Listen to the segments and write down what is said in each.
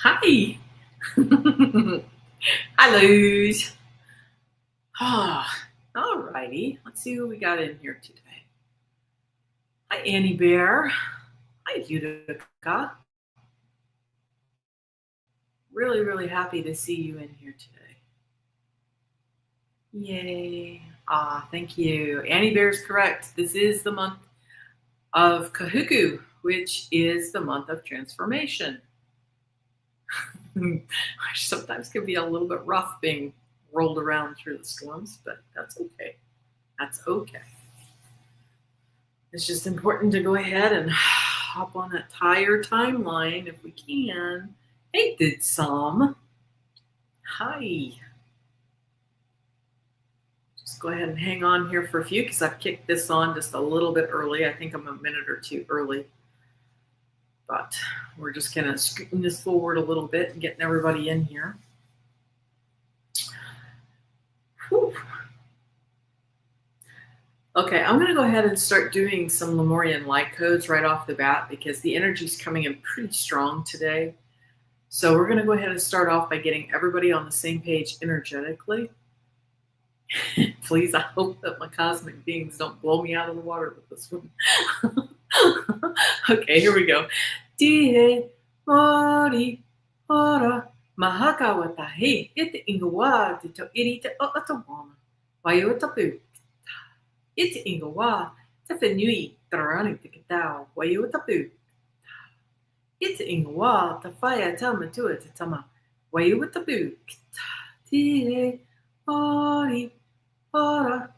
Hi. Hello. All righty. Let's see who we got in here today. Hi, Annie Bear. Hi, Utica. Really, really happy to see you in here today. Yay. Thank you. Annie Bear is correct. This is the month of Kahuku, which is the month of transformation. Which sometimes can be a little bit rough being rolled around through the storms, but that's okay. That's okay. It's just important to go ahead and hop on that tire timeline if we can. Hey, did some. Hi. Just go ahead and hang on here for a few because I've kicked this on just a little bit early. I think I'm a minute or two early. But we're just kind of scooting this forward a little bit and getting everybody in here. Whew. Okay, I'm going to go ahead and start doing some Lemurian Light Codes right off the bat because the energy's coming in pretty strong today. So we're going to go ahead and start off by getting everybody on the same page energetically. Please, I hope that my cosmic beings don't blow me out of the water with this one. Okay, here we go. Die mori ora mahaka watahi it ingawa to irita otawana. Wayota It's ingawa te whenui tarani te katau. Wayota It's ingawa te whaia tamatua te tama. Wayota Tie ori ora.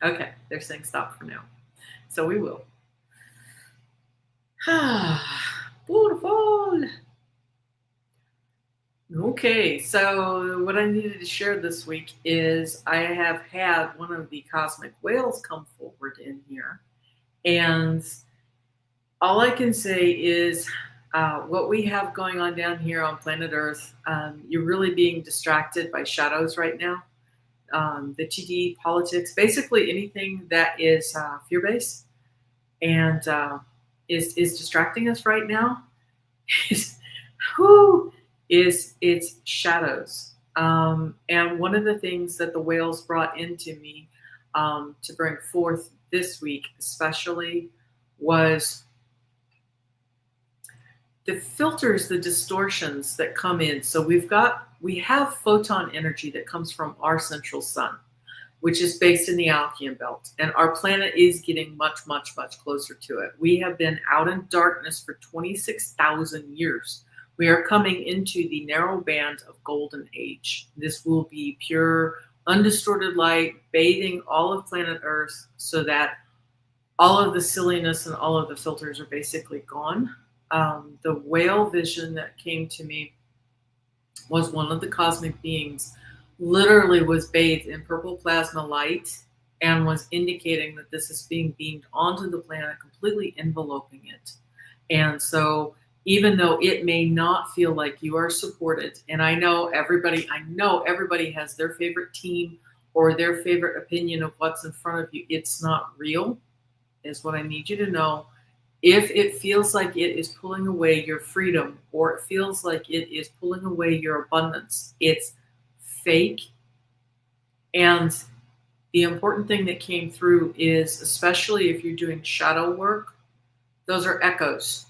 Okay, they're saying stop for now. So we will. Beautiful. Okay, so what I needed to share this week is I have had one of the cosmic whales come forward in here. And all I can say is what we have going on down here on planet Earth, you're really being distracted by shadows right now. The TD politics, basically anything that is fear-based and is distracting us right now is its shadows. And one of the things that the whales brought into me to bring forth this week especially was the filters, the distortions that come in. So we have photon energy that comes from our central sun, which is based in the Alkean belt. And our planet is getting much, much, much closer to it. We have been out in darkness for 26,000 years. We are coming into the narrow band of golden age. This will be pure, undistorted light, bathing all of planet Earth so that all of the silliness and all of the filters are basically gone. The whale vision that came to me was one of the cosmic beings literally was bathed in purple plasma light and was indicating that this is being beamed onto the planet, completely enveloping it. And so even though it may not feel like you are supported, and I know everybody has their favorite team or their favorite opinion of what's in front of you, it's not real, is what I need you to know. If it feels like it is pulling away your freedom or it feels like it is pulling away your abundance, it's fake. And the important thing that came through is, especially if you're doing shadow work, those are echoes.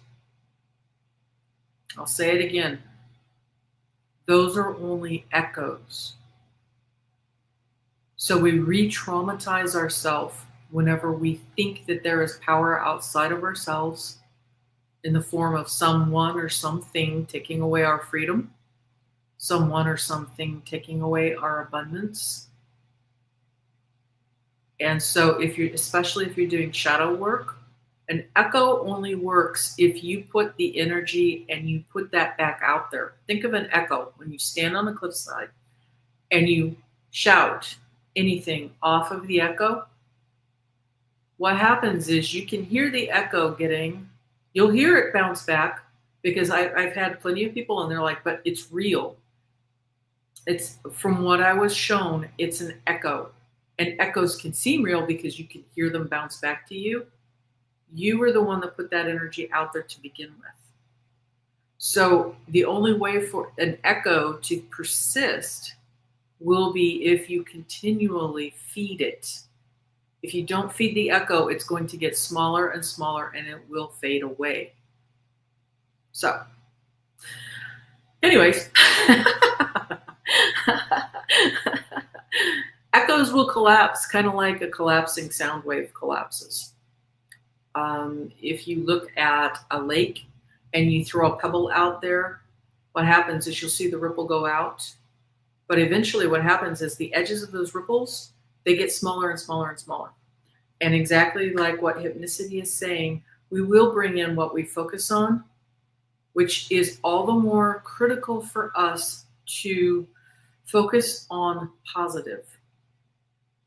I'll say it again. Those are only echoes. So we re-traumatize ourselves whenever we think that there is power outside of ourselves in the form of someone or something taking away our freedom, someone or something taking away our abundance. And so especially if you're doing shadow work, an echo only works if you put the energy and you put that back out there. Think of an echo when you stand on the cliffside and you shout anything off of the echo. What happens is you can hear the echo you'll hear it bounce back because I've had plenty of people and they're like, but it's real. It's from what I was shown, it's an echo. And echoes can seem real because you can hear them bounce back to you. You were the one that put that energy out there to begin with. So the only way for an echo to persist will be if you continually feed it. If you don't feed the echo, it's going to get smaller and smaller and it will fade away. So, anyways, echoes will collapse kind of like a collapsing sound wave collapses. If you look at a lake and you throw a pebble out there, what happens is you'll see the ripple go out. But eventually what happens is the edges of those ripples, they get smaller and smaller and smaller. And exactly like what hypnicity is saying, we will bring in what we focus on, which is all the more critical for us to focus on positive.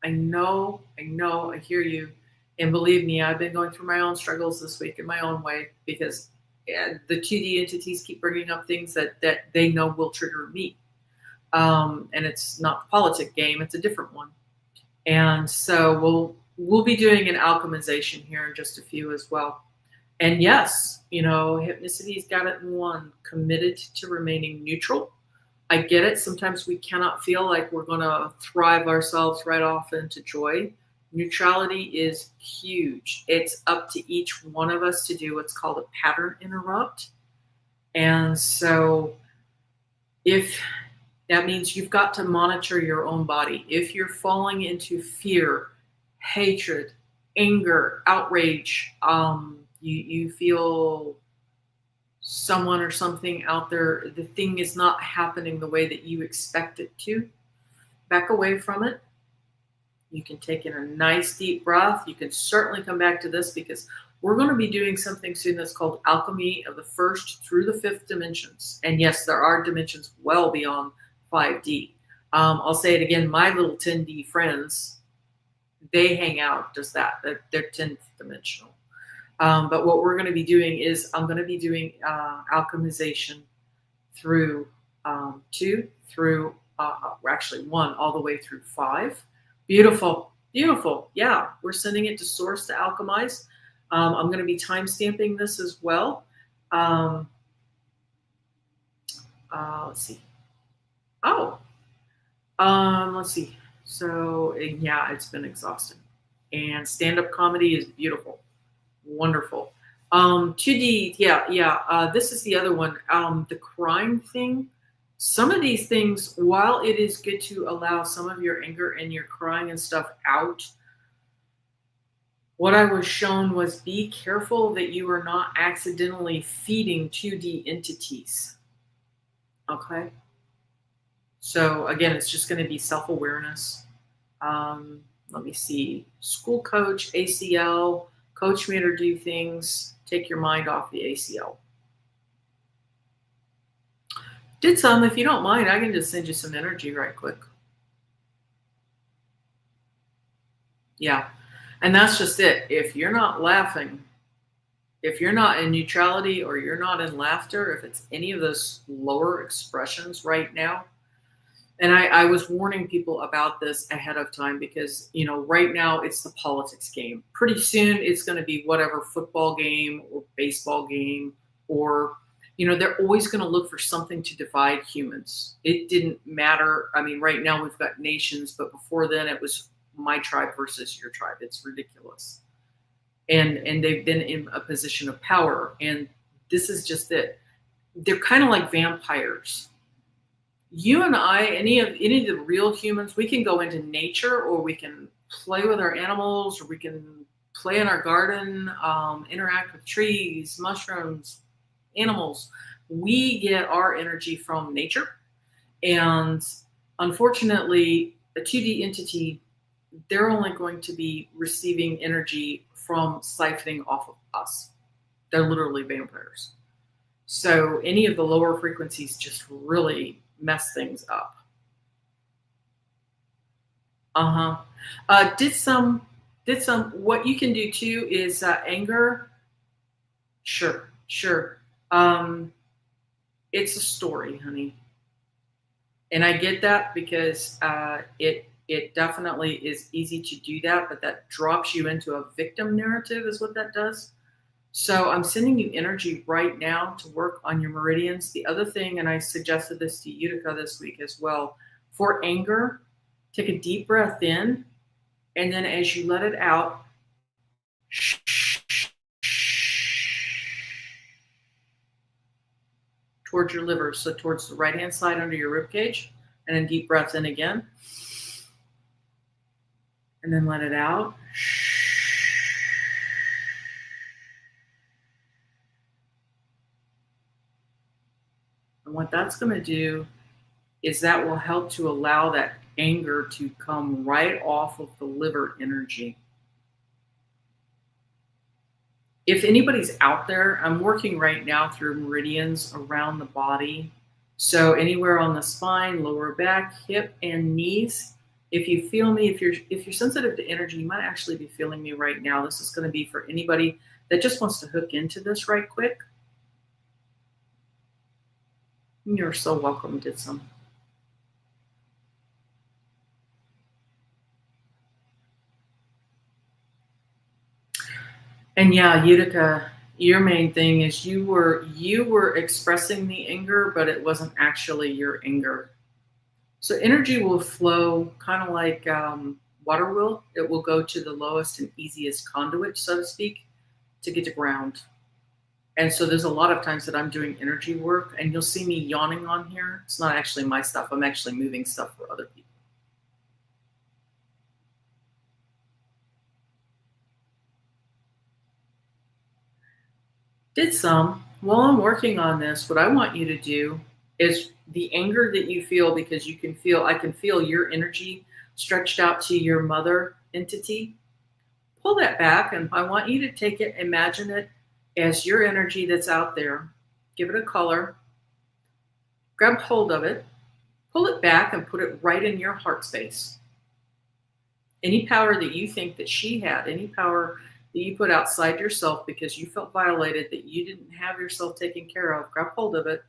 I know, I hear you. And believe me, I've been going through my own struggles this week in my own way, because the 2D entities keep bringing up things that they know will trigger me. And it's not the politic game, it's a different one. And so we'll be doing an alchemization here in just a few as well. And yes, hypnicity's got it in one, committed to remaining neutral. I get it. Sometimes we cannot feel like we're going to thrive ourselves right off into joy. Neutrality is huge. It's up to each one of us to do what's called a pattern interrupt. And so if that means you've got to monitor your own body. If you're falling into fear, hatred, anger, outrage, you feel someone or something out there, the thing is not happening the way that you expect it to, back away from it. You can take in a nice deep breath. You can certainly come back to this, because we're going to be doing something soon that's called alchemy of the 1st through the 5th dimensions. And yes, there are dimensions well beyond 5D. I'll say it again, my little 10D friends, they hang out just that. They're 10th dimensional. But what we're going to be doing is I'm going to be doing alchemization through 2 through, actually 1 all the way through 5. Beautiful, beautiful. Yeah, we're sending it to source to alchemize. I'm going to be time stamping this as well. Let's see. Let's see. So yeah, it's been exhausting. And stand-up comedy is beautiful. Wonderful. 2D, yeah. This is the other one. The crime thing. Some of these things, while it is good to allow some of your anger and your crying and stuff out, what I was shown was be careful that you are not accidentally feeding 2D entities. Okay? So again, it's just going to be self-awareness. Let me see. School coach, ACL, coach me to do things. Take your mind off the ACL. Did some, if you don't mind, I can just send you some energy right quick. Yeah. And that's just it. If you're not laughing, if you're not in neutrality or you're not in laughter, if it's any of those lower expressions right now, and I was warning people about this ahead of time, because, right now it's the politics game. Pretty soon it's going to be whatever football game or baseball game, or, they're always going to look for something to divide humans. It didn't matter. I mean, right now we've got nations, but before then it was my tribe versus your tribe. It's ridiculous. And they've been in a position of power. And this is just it. They're kind of like vampires. You and I, any of the real humans, we can go into nature, or we can play with our animals, or we can play in our garden, interact with trees, mushrooms, animals. We get our energy from nature. And unfortunately, a 2D entity, they're only going to be receiving energy from siphoning off of us. They're literally vampires. So any of the lower frequencies just really mess things up. Did some. What you can do too is anger. Sure. It's a story, honey. And I get that, because it it definitely is easy to do that, but that drops you into a victim narrative is what that does. So I'm sending you energy right now to work on your meridians. The other thing, and I suggested this to Utica this week as well, for anger, take a deep breath in, and then as you let it out, towards your liver, so towards the right-hand side under your rib cage, and then deep breath in again, and then let it out. And what that's going to do is that will help to allow that anger to come right off of the liver energy. If anybody's out there, I'm working right now through meridians around the body. So anywhere on the spine, lower back, hip, and knees. If you feel me, if you're sensitive to energy, you might actually be feeling me right now. This is going to be for anybody that just wants to hook into this right quick. You're so welcome, did some. And yeah, Utica, your main thing is you were expressing the anger, but it wasn't actually your anger. So energy will flow kind of like water will. It will go to the lowest and easiest conduit, so to speak, to get to ground. And so there's a lot of times that I'm doing energy work, and you'll see me yawning on here. It's not actually my stuff. I'm actually moving stuff for other people. Did some. While I'm working on this, what I want you to do is the anger that you feel, because I can feel your energy stretched out to your mother entity. Pull that back, and I want you to take it, imagine it as your energy that's out there. Give it a color. Grab hold of it. Pull it back and put it right in your heart space. Any power that you think that she had, any power that you put outside yourself because you felt violated, that you didn't have yourself taken care of, grab hold of it,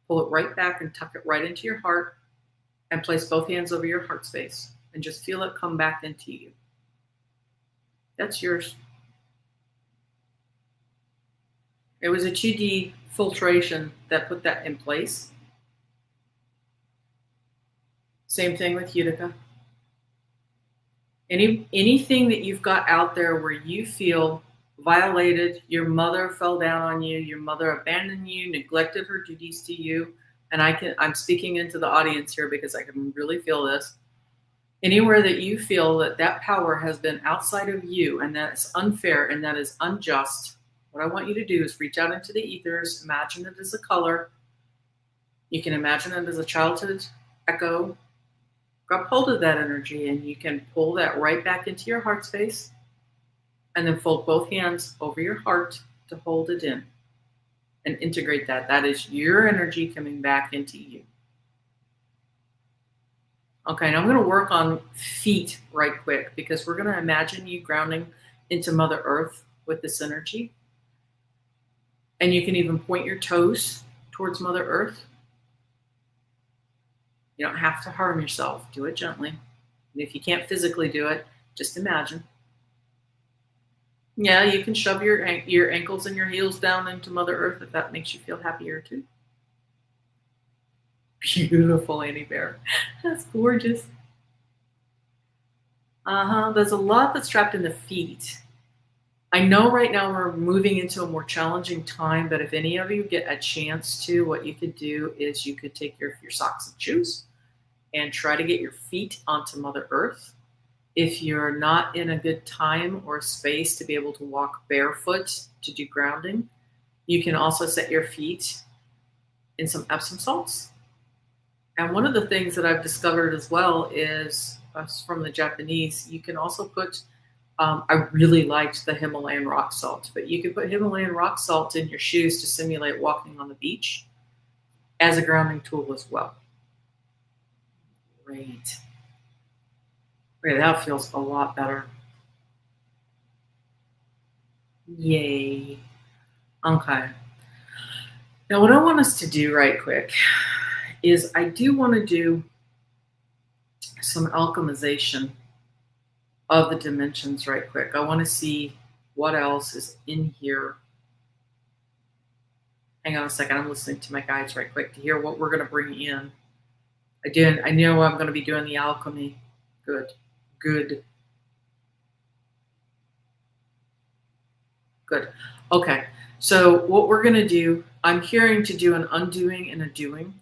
pull it right back and tuck it right into your heart, and place both hands over your heart space and just feel it come back into you. That's yours. It was a 2D filtration that put that in place. Same thing with Utica. Anything that you've got out there where you feel violated, your mother fell down on you, your mother abandoned you, neglected her duties to you, and I'm speaking into the audience here because I can really feel this. Anywhere that you feel that power has been outside of you and that is unfair and that is unjust, what I want you to do is reach out into the ethers, imagine it as a color. You can imagine it as a childhood echo. Grab hold of that energy and you can pull that right back into your heart space and then fold both hands over your heart to hold it in and integrate that. That is your energy coming back into you. Okay, and I'm going to work on feet right quick because we're going to imagine you grounding into Mother Earth with this energy. And you can even point your toes towards Mother Earth. You don't have to harm yourself. Do it gently. And if you can't physically do it, just imagine. Yeah, you can shove your ankles and your heels down into Mother Earth if that makes you feel happier too. Beautiful, Annie Bear. That's gorgeous. There's a lot that's trapped in the feet. I know right now we're moving into a more challenging time, but if any of you get a chance to, what you could do is you could take your socks and shoes and try to get your feet onto Mother Earth. If you're not in a good time or space to be able to walk barefoot to do grounding, you can also set your feet in some Epsom salts. And one of the things that I've discovered as well is from the Japanese, you can also put, I really liked the Himalayan rock salt, but you can put Himalayan rock salt in your shoes to simulate walking on the beach as a grounding tool as well. Great. Okay, that feels a lot better. Yay. Okay. Now what I want us to do right quick is I do want to do some alchemization of the dimensions right quick. I want to see what else is in here. Hang on a second. I'm listening to my guides right quick to hear what we're going to bring in. I know I'm going to be doing the alchemy. Good. Okay. So what we're going to do, I'm hearing to do an undoing and a doing.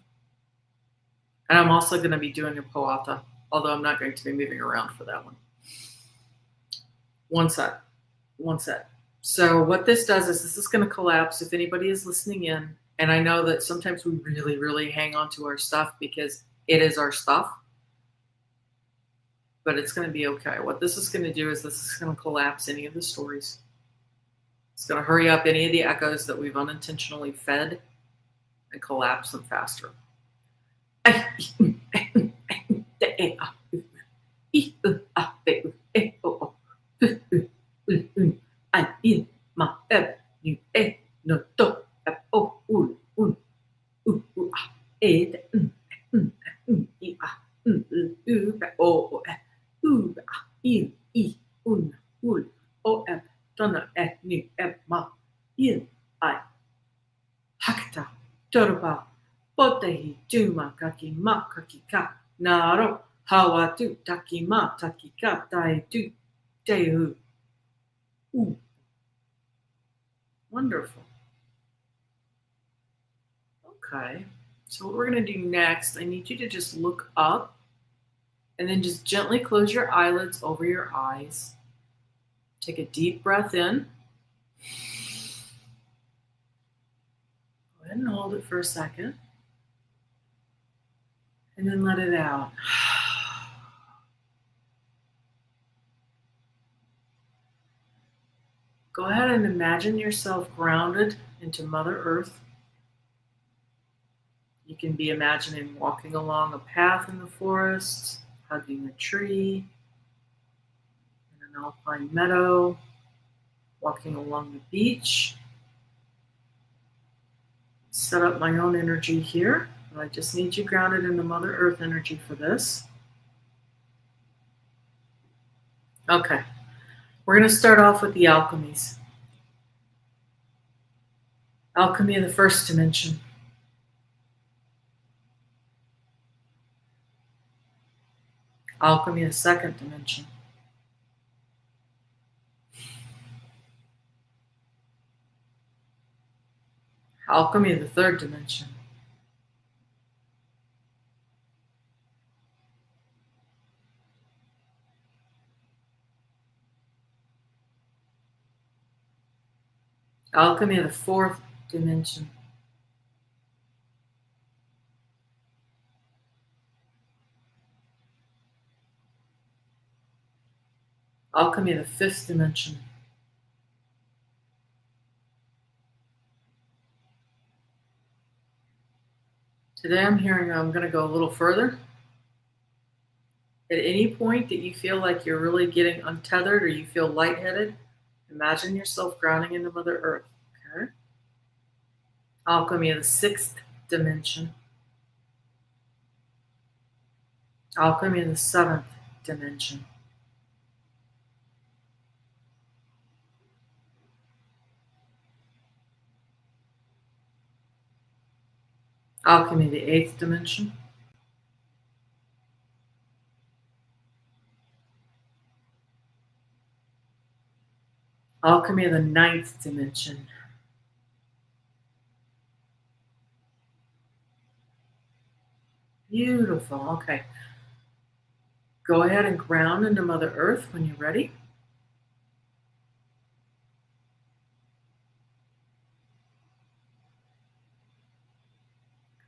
And I'm also going to be doing a poata, although I'm not going to be moving around for that one. One set. So what this does is this is going to collapse if anybody is listening in. And I know that sometimes we really, really hang on to our stuff because it is our stuff. But it's going to be okay. What this is going to do is this is going to collapse any of the stories. It's going to hurry up any of the echoes that we've unintentionally fed and collapse them faster. Hakta Torba Potehi Tuma Kaki Ma Kaki Ka Naro Hawatu Taki Ma Taki Ka Tai Tu Tehu. Wonderful. Okay. So what we're going to do next, I need you to just look up and then just gently close your eyelids over your eyes. Take a deep breath in. Go ahead and hold it for a second. And then let it out. Go ahead and imagine yourself grounded into Mother Earth. You can be imagining walking along a path in the forest, hugging a tree, in an alpine meadow, walking along the beach. Set up my own energy here. But I just need you grounded in the Mother Earth energy for this. Okay. We're going to start off with the alchemies. Alchemy of the first dimension. Alchemy of the second dimension. Alchemy of the third dimension. Alchemy of the fourth dimension. Alchemy of the fifth dimension. Today I'm going to go a little further. At any point that you feel like you're really getting untethered or you feel lightheaded, imagine yourself grounding into Mother Earth. Okay? Alchemy of the sixth dimension. Alchemy of the seventh dimension. Alchemy of the eighth dimension. Alchemy of the ninth dimension. Beautiful. Okay. Go ahead and ground into Mother Earth when you're ready.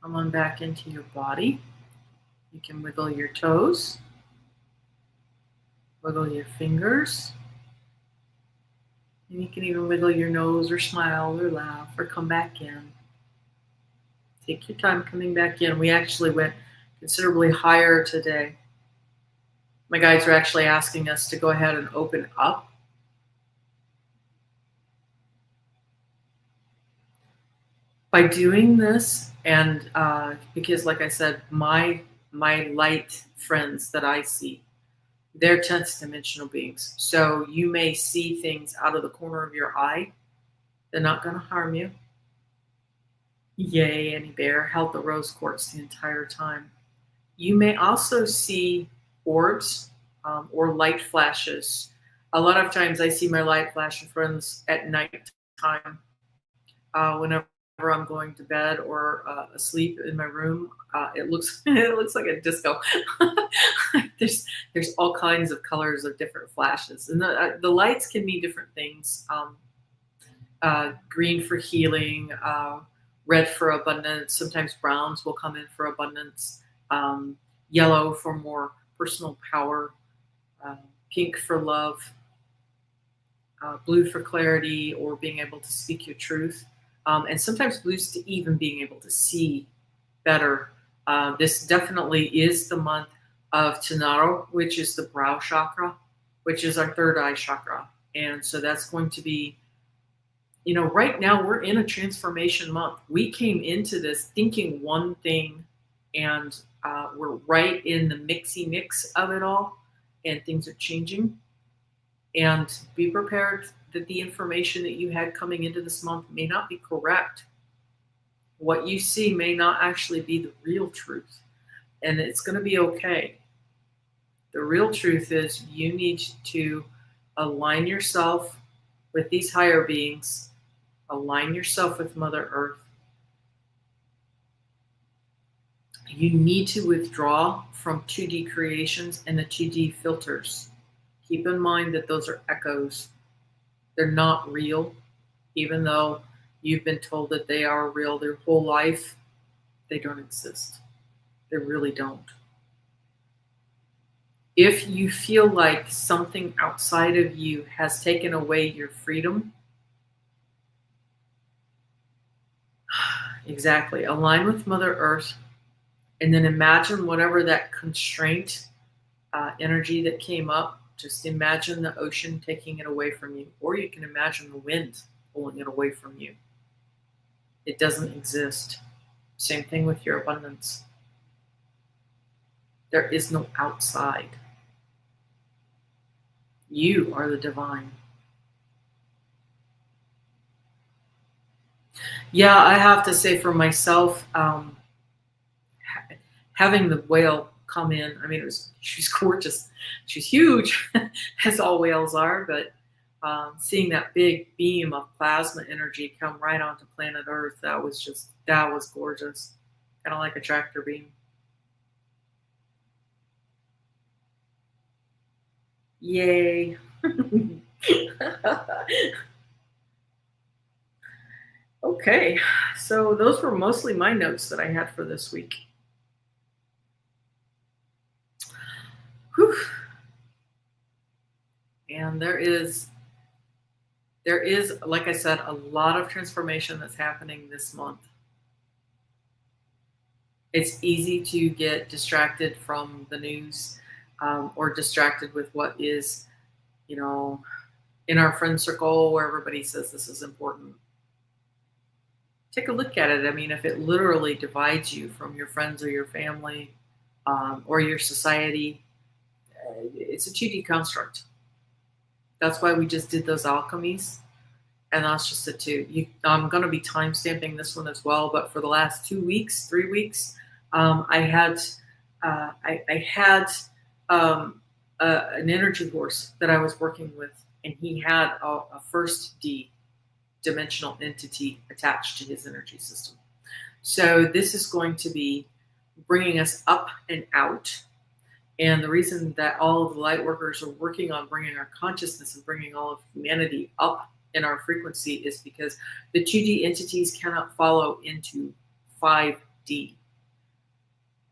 Come on back into your body. You can wiggle your toes. Wiggle your fingers. And you can even wiggle your nose or smile or laugh or come back in. Take your time coming back in. We actually went considerably higher today. My guides are actually asking us to go ahead and open up. By doing this, and because like I said, my my light friends that I see, they're 10th dimensional beings. So you may see things out of the corner of your eye. They're not going to harm you. Yay, Annie Bear held the rose quartz the entire time. You may also see orbs or light flashes. A lot of times I see my light flashing friends at night time whenever I'm going to bed or asleep in my room. It looks like a disco. there's all kinds of colors of different flashes, and the lights can mean different things. Green for healing, red for abundance. Sometimes browns will come in for abundance. Yellow for more personal power. Pink for love. Blue for clarity or being able to speak your truth. And sometimes blues to even being able to see better. This definitely is the month of Tanaro, which is the brow chakra, which is our third eye chakra. And so that's going to be, right now we're in a transformation month. We came into this thinking one thing, and we're right in the mix of it all, and things are changing. And be prepared that the information that you had coming into this month may not be correct. What you see may not actually be the real truth, and it's going to be okay. The real truth is you need to align yourself with these higher beings, align yourself with Mother Earth. You need to withdraw from 2D creations and the 2D filters. Keep in mind that those are echoes. They're not real, even though you've been told that they are real their whole life. They don't exist. They really don't. If you feel like something outside of you has taken away your freedom, exactly, align with Mother Earth, and then imagine whatever that constraint energy that came up. Just imagine the ocean taking it away from you, or you can imagine the wind pulling it away from you. It doesn't exist. Same thing with your abundance. There is no outside. You are the divine. Yeah, I have to say for myself, having the whale come in, I mean, she's gorgeous. She's huge, as all whales are, but seeing that big beam of plasma energy come right onto planet Earth, that was gorgeous. Kind of like a tractor beam. Yay. Okay, so those were mostly my notes that I had for this week. Whew. And there is, like I said, a lot of transformation that's happening this month. It's easy to get distracted from the news or distracted with what is, in our friend circle where everybody says this is important. Take a look at it. I mean, if it literally divides you from your friends or your family or your society, it's a 2D construct. That's why we just did those alchemies. And that's just it too. I'm going to be time stamping this one as well. But for the last 3 weeks, I had an energy horse that I was working with, and he had a first D dimensional entity attached to his energy system. So this is going to be bringing us up and out. And the reason that all of the light workers are working on bringing our consciousness and bringing all of humanity up in our frequency is because the 2D entities cannot follow into 5D.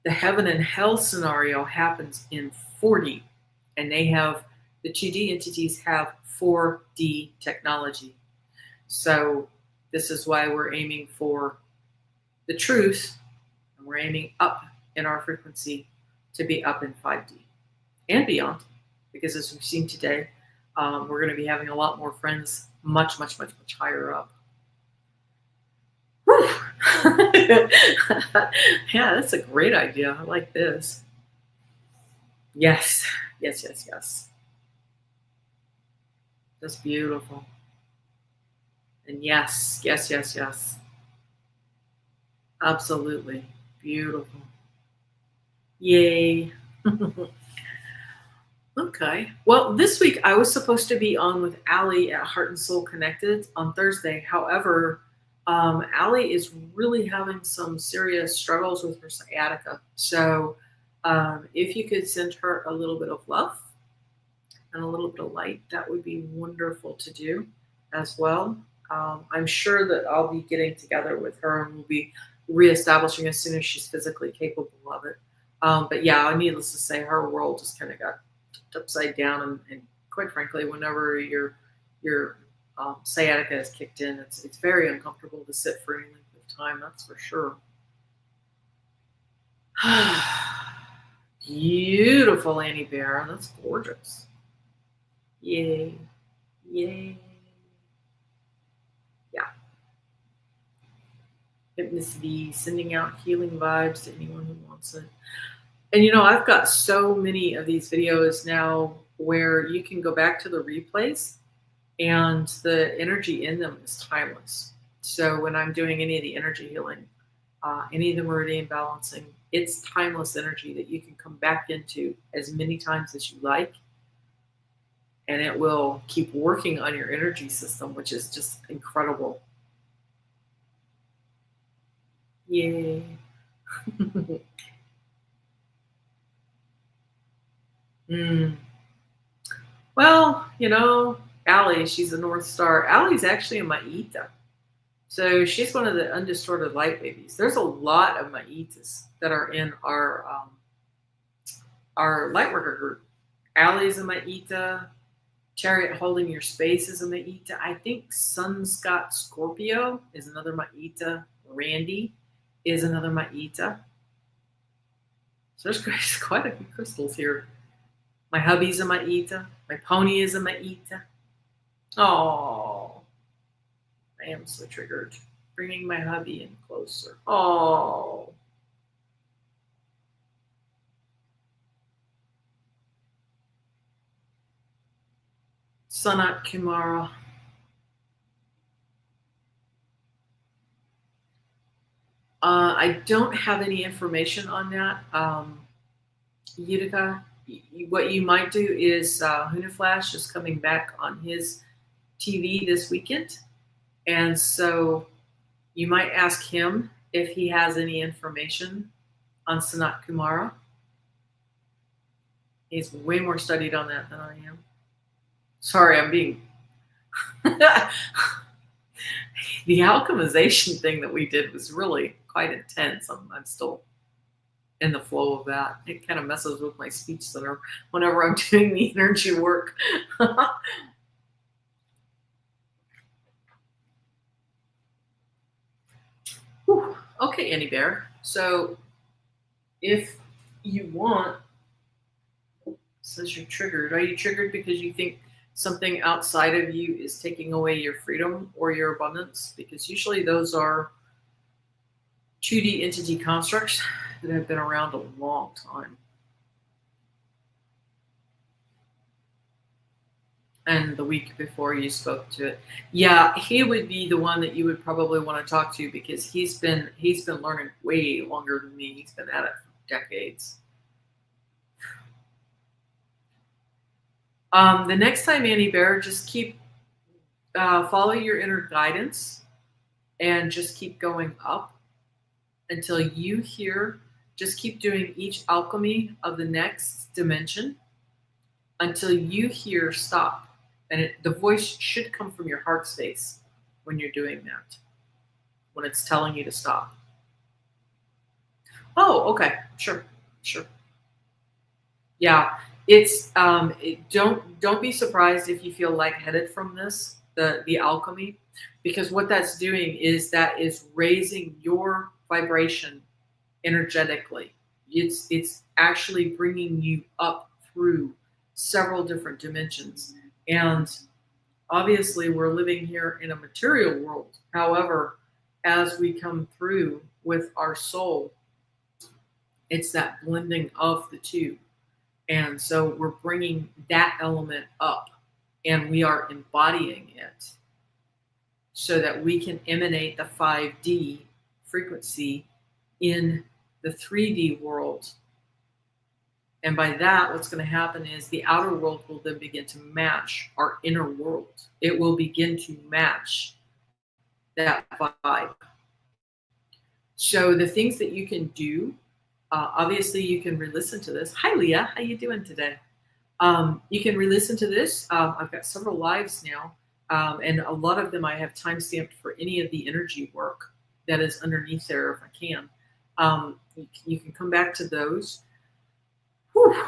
The heaven and hell scenario happens in 4D, and the 2D entities have 4D technology. So this is why we're aiming for the truth, and we're aiming up in our frequency to be up in 5D and beyond, because as we've seen today, we're going to be having a lot more friends much higher up. Whew. Yeah, that's a great idea. I like this. Yes, yes, yes, yes. That's beautiful. And yes, yes, yes, yes. Absolutely. Beautiful. Yay. Okay. Well, this week I was supposed to be on with Allie at Heart and Soul Connected on Thursday. However, Allie is really having some serious struggles with her sciatica. So, if you could send her a little bit of love and a little bit of light, that would be wonderful to do as well. I'm sure that I'll be getting together with her and we'll be reestablishing as soon as she's physically capable of it. But yeah, needless to say, her world just kind of got upside down, and quite frankly, whenever your sciatica is kicked in, it's very uncomfortable to sit for any length of time. That's for sure. Beautiful Annie Bear. That's gorgeous. Yay. Yay. Yeah. Hypnicity, sending out healing vibes to anyone who wants it. And I've got so many of these videos now where you can go back to the replays and the energy in them is timeless. So when I'm doing any of the energy healing, any of the meridian balancing, it's timeless energy that you can come back into as many times as you like. And it will keep working on your energy system, which is just incredible. Yay. Well, Allie, she's a North Star. Allie's actually a Maeta. So she's one of the undistorted light babies. There's a lot of Maetas that are in our lightworker group. Allie's a Maeta. Chariot holding your space is a Maeta. I think Sun Scott Scorpio is another Maeta. Randy is another Maeta. So there's quite a few crystals here. My hubby's a Maeta. My pony is a Maeta. Oh, I am so triggered. Bringing my hubby in closer. Oh. Sanat Kumara. I don't have any information on that. Utica, what you might do is Huna Flash is coming back on his TV this weekend. And so you might ask him if he has any information on Sanat Kumara. He's way more studied on that than I am. Sorry, I'm being... The alchemization thing that we did was really quite intense. I'm still in the flow of that. It kind of messes with my speech center whenever I'm doing the energy work. Okay, Annie Bear. So if you want, says you're triggered. Are you triggered because you think something outside of you is taking away your freedom or your abundance? Because usually those are 2D entity constructs that have been around a long time. And the week before you spoke to it. Yeah, he would be the one that you would probably want to talk to because he's been learning way longer than me. He's been at it for decades. The next time, Annie Bear, just keep follow your inner guidance and just keep going up until you hear. Just keep doing each alchemy of the next dimension until you hear stop. And the voice should come from your heart space when you're doing that, when it's telling you to stop. Oh, okay, sure. Yeah, it's don't be surprised if you feel lightheaded from this, the alchemy, because what that's doing is that is raising your vibration energetically. It's actually bringing you up through several different dimensions. And obviously we're living here in a material world. However, as we come through with our soul, it's that blending of the two. And so we're bringing that element up and we are embodying it so that we can emanate the 5D frequency in the 3D world. And by that, what's going to happen is the outer world will then begin to match our inner world. It will begin to match that vibe. So the things that you can do, obviously you can re-listen to this. Hi, Leah. How you doing today? You can re-listen to this. I've got several lives now, and a lot of them I have time-stamped for any of the energy work that is underneath there if I can. You can come back to those. Whew.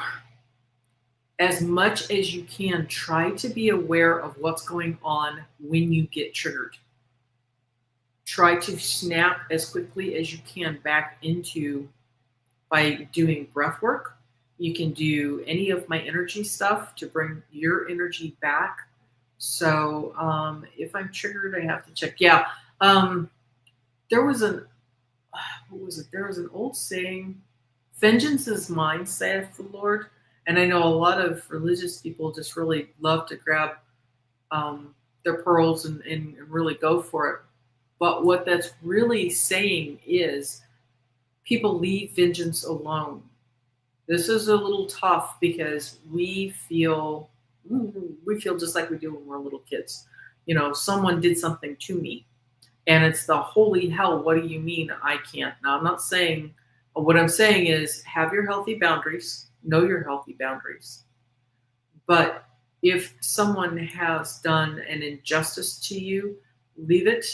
As much as you can, try to be aware of what's going on when you get triggered. Try to snap as quickly as you can back into by doing breath work. You can do any of my energy stuff to bring your energy back. So if I'm triggered, I have to check. Yeah. There was an old saying, vengeance is mine, saith the Lord. And I know a lot of religious people just really love to grab their pearls and really go for it. But what that's really saying is people leave vengeance alone. This is a little tough because we feel just like we do when we're little kids. You know, someone did something to me and it's the holy hell. What do you mean I can't? Now, I'm not saying, what I'm saying is have your healthy boundaries, know your healthy boundaries. But if someone has done an injustice to you, leave it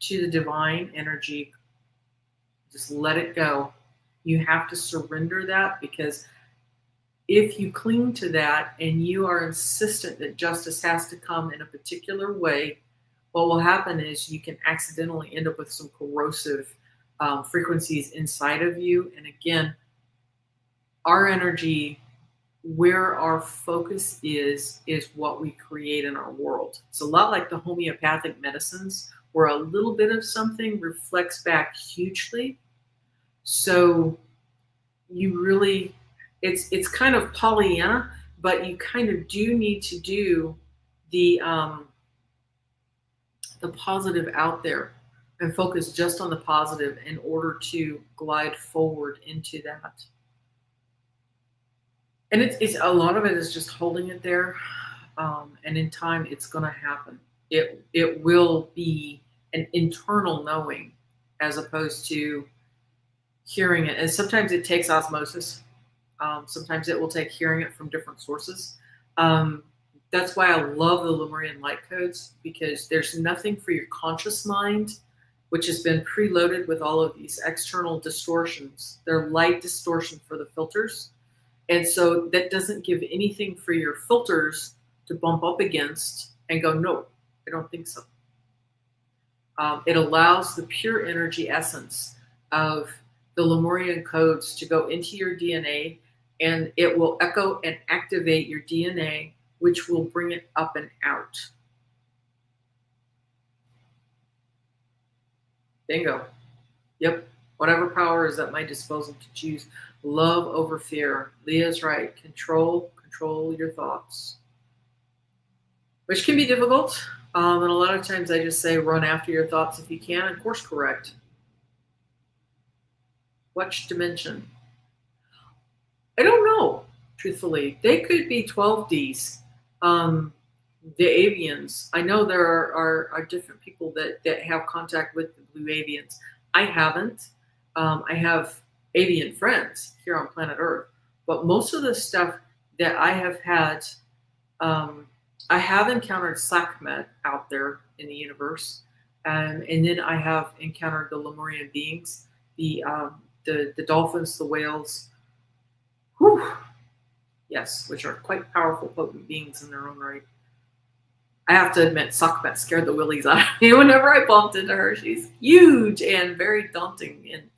to the divine energy. Just let it go. You have to surrender that, because if you cling to that and you are insistent that justice has to come in a particular way, what will happen is you can accidentally end up with some corrosive frequencies inside of you. And again, our energy, where our focus is what we create in our world. It's a lot like the homeopathic medicines, where a little bit of something reflects back hugely. So you really, it's kind of Pollyanna, but you kind of do need to do the positive out there and focus just on the positive in order to glide forward into that. And it's a lot of it is just holding it there, and in time it's going to happen. It will be an internal knowing as opposed to hearing it. And sometimes it takes osmosis. Sometimes it will take hearing it from different sources. That's why I love the Lemurian Light Codes, because there's nothing for your conscious mind, which has been preloaded with all of these external distortions. They're light distortion for the filters. And so that doesn't give anything for your filters to bump up against and go, no, I don't think so. It allows the pure energy essence of the Lemurian codes to go into your DNA, and it will echo and activate your DNA, which will bring it up and out. Bingo. Yep. Whatever power is at my disposal to choose love over fear. Leah's right. Control your thoughts, which can be difficult. And a lot of times I just say run after your thoughts if you can, and course correct. Which dimension? I don't know, truthfully. They could be 12Ds. The avians. I know there are different people that have contact with the blue avians. I haven't. I have avian friends here on planet Earth, but most of the stuff that I have had, I have encountered Sekhmet out there in the universe, and then I have encountered the Lemurian beings, the dolphins, the whales. Whew. Yes, which are quite powerful, potent beings in their own right. I have to admit, Sekhmet scared the willies out of me whenever I bumped into her. She's huge and very daunting,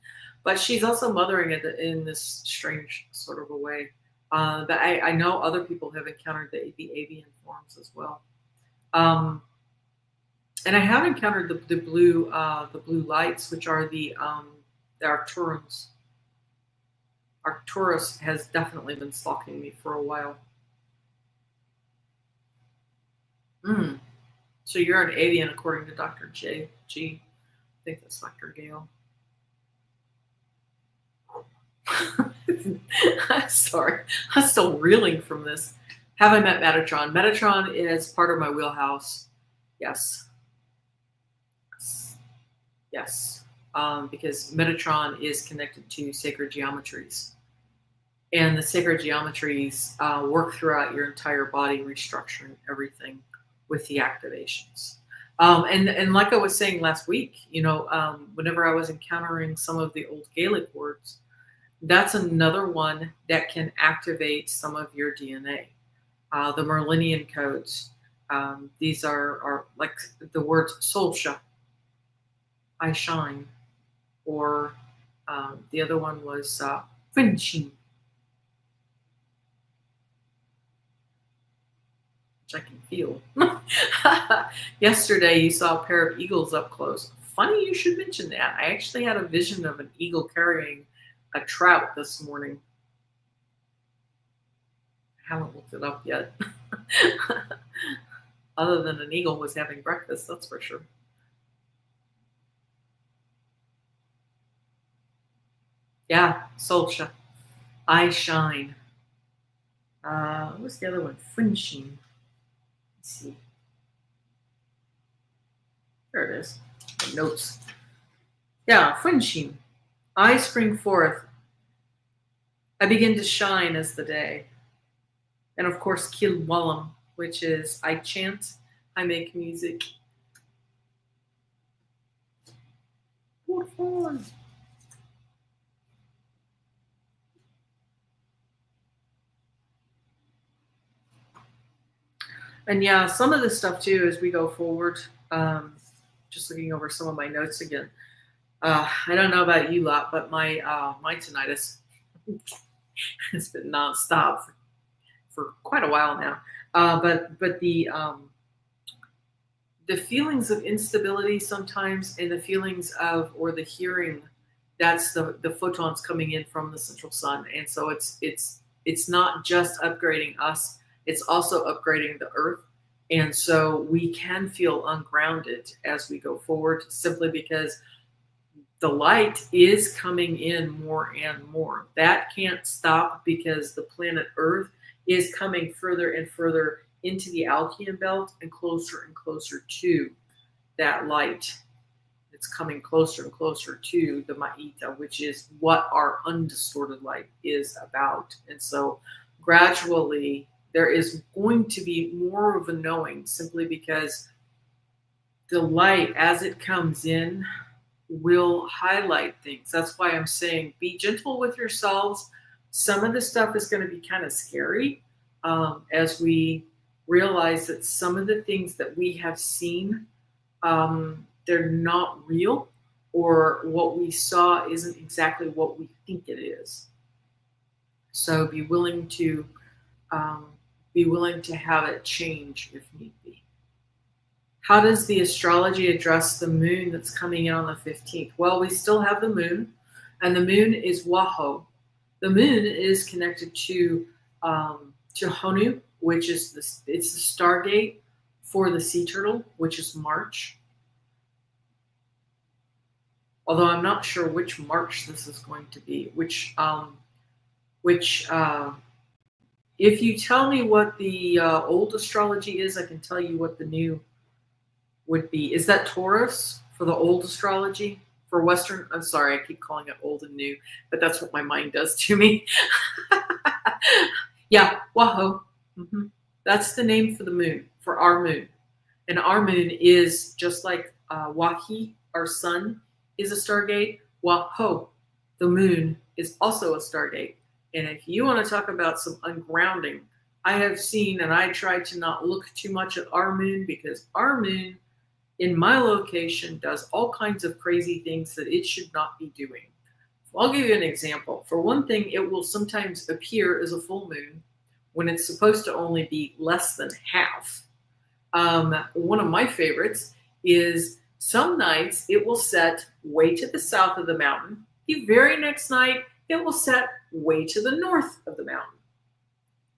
but she's also mothering it in this strange sort of a way. But I know other people have encountered the avian forms as well. And I have encountered the blue lights, which are the Arcturans. Arcturus has definitely been stalking me for a while. Mm. So you're an avian, according to Dr. J. G. I think that's Dr. Gale. Sorry, I'm still reeling from this. Have I met Metatron? Metatron is part of my wheelhouse. Yes. Yes. Because Metatron is connected to sacred geometries. And the sacred geometries work throughout your entire body, restructuring everything with the activations. And like I was saying last week, whenever I was encountering some of the old Gaelic words, that's another one that can activate some of your DNA. The Lemurian codes. These are like the words Solsha, I shine, or the other one was Finchin, which I can feel. Yesterday, you saw a pair of eagles up close. Funny you should mention that. I actually had a vision of an eagle carrying a trout this morning. I haven't looked it up yet. Other than an eagle was having breakfast, that's for sure. Yeah, Solsha. I shine. What's the other one? Funshin. Let's see. There it is. The notes. Yeah, Funshin. I spring forth. I begin to shine as the day. And of course, Kilwalam, which is I chant, I make music. What fun! And yeah, some of this stuff too, as we go forward, just looking over some of my notes again. I don't know about you lot, but my tinnitus has been nonstop for quite a while now. But the feelings of instability sometimes, and the feelings of, or the hearing, that's the photons coming in from the central sun. And so it's not just upgrading us, it's also upgrading the earth. And so we can feel ungrounded as we go forward, simply because the light is coming in more and more. That can't stop, because the planet Earth is coming further and further into the Alkean belt and closer to that light. It's coming closer and closer to the Maeta, which is what our undistorted light is about. And so gradually there is going to be more of a knowing, simply because the light, as it comes in, will highlight things. That's why I'm saying be gentle with yourselves. Some of the stuff is going to be kind of scary, as we realize that some of the things that we have seen, they're not real, or what we saw isn't exactly what we think it is. So be willing to have it change if need be. How does the astrology address the moon that's coming in on the 15th? Well, we still have the moon, and the moon is Waho. The moon is connected to Honu, which is it's the stargate for the sea turtle, which is March. Although I'm not sure which March this is going to be, if you tell me what the old astrology is, I can tell you what the new would be. Is that Taurus for the old astrology? For Western, I'm sorry, I keep calling it old and new, but that's what my mind does to me. Yeah, Waho. Mm-hmm. That's the name for the moon, for our moon. And our moon is just like Wahi, our sun, is a stargate. Waho, the moon, is also a stargate. And if you want to talk about some ungrounding, I have seen, and I try to not look too much at our moon, because our moon in my location does all kinds of crazy things that it should not be doing. I'll give you an example. For one thing, it will sometimes appear as a full moon when it's supposed to only be less than half. One of my favorites is some nights it will set way to the south of the mountain. The very next night, it will set way to the north of the mountain.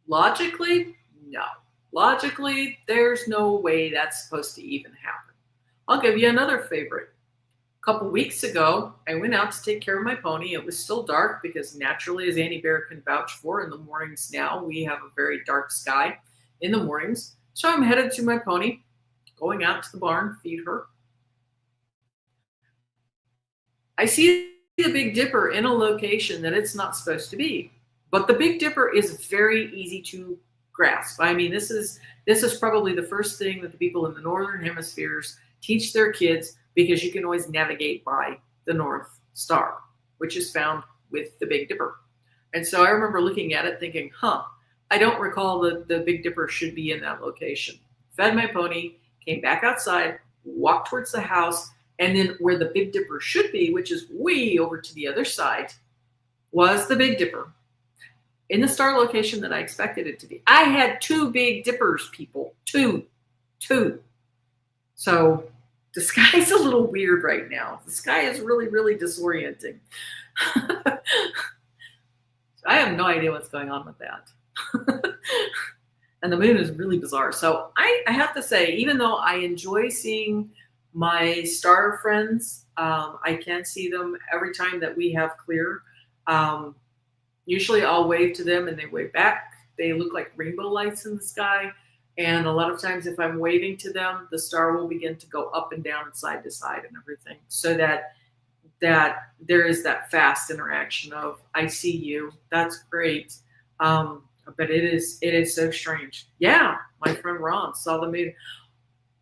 Logically, no. Logically, there's no way that's supposed to even happen. I'll give you another favorite. A couple weeks ago, I went out to take care of my pony. It was still dark because naturally, as Annie Bear can vouch for, in the mornings now, we have a very dark sky in the mornings. So I'm headed to my pony, going out to the barn, feed her. I see the Big Dipper in a location that it's not supposed to be. But the Big Dipper is very easy to grasp. I mean, this is probably the first thing that the people in the northern hemispheres teach their kids, because you can always navigate by the North Star, which is found with the Big Dipper. And so I remember looking at it thinking, I don't recall that the Big Dipper should be in that location. Fed my pony, came back outside, walked towards the house, and then where the Big Dipper should be, which is way over to the other side, was the Big Dipper in the star location that I expected it to be. I had 2 Big Dippers, people. Two. So the sky's a little weird right now. The sky is really, really disorienting. I have no idea what's going on with that. And the moon is really bizarre. So I have to say, even though I enjoy seeing my star friends, I can see them every time that we have clear. Usually I'll wave to them and they wave back. They look like rainbow lights in the sky. And a lot of times if I'm waving to them, the star will begin to go up and down and side to side and everything. So that there is that fast interaction of, I see you. That's great. But it is so strange. Yeah, my friend Ron saw the moon.